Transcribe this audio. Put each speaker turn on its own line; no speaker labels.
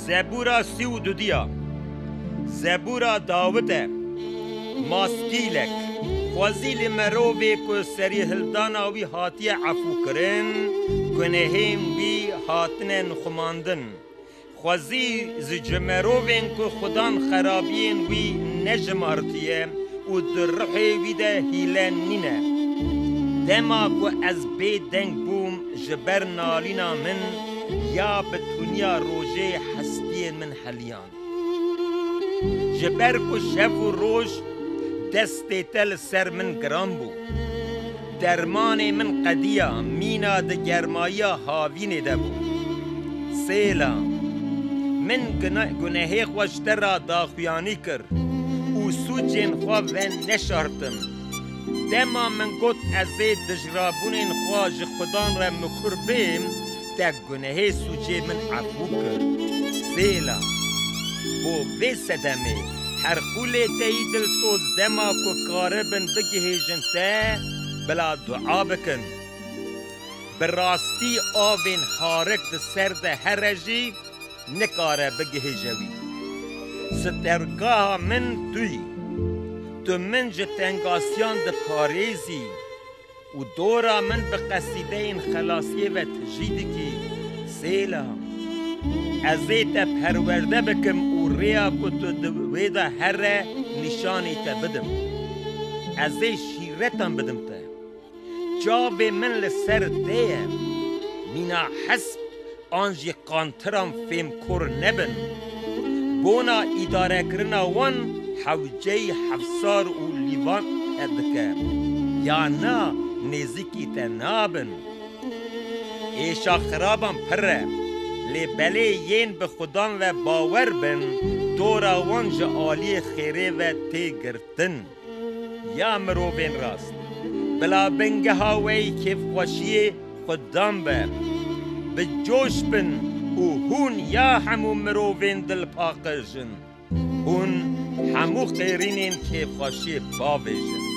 زبورا سی و دودیا زبورا داوته ماسکیلک خوازیل مروی که سری هلدانا وی هاتی عفو کرن گناهیم وی هاتنن خماندن خوازی زجمروین که خدان خرابین وی نجمارتیه و در روحی وی ده هیلن نینه دما که از بی دنگ بوم جبر نالینا من یا بتونیا روژه هستی من حلیان جبر که شف و روژ دستی تل سر من گرام بو درمان من قدیا مینا ده گرمایا هاوینه ده بو سیلا من گناهی خوشتر را داخویانی کر و سوچین خواه و نشارتم دما من گوت ازید دجرابونین خواه خدان را مکر بیم ده گناهی سوچی من عفو کر سیلا بو وی صدمه هر خوله تایی دل سوز دما که کاربن بگهیجن تا بلا دعا بکن براستی آوین حارک ده سرد هرجی نکاره بگهیجوی سترگاه من توی تو من جتنگاسیان ده پاریزی و دورا من به قصیده این خلاصیه و تجیدی که سیلا ازیت پرورده بکم و ریا کتو دویده هر نشانی تا بدم ازی شیرتان بدم تا جاوی من لسر دیه مینا حسب آنجی قانترم فیم کر نبن بونا اداره کرنا وان حوجه حفصار و لیوان ادکه یا نا نزیکی تا نابن ایشا خرابم پره لی بله ین به خدان و باور بن دورا وانج آلی خیره و تی گرتن یا مروبین راست بلا بنگه هاوی کیف خوشی خدان بر به جوش بن و هون یا همو مروبین دل پاقشن هون همو خیرینین کیف خوشی باویشن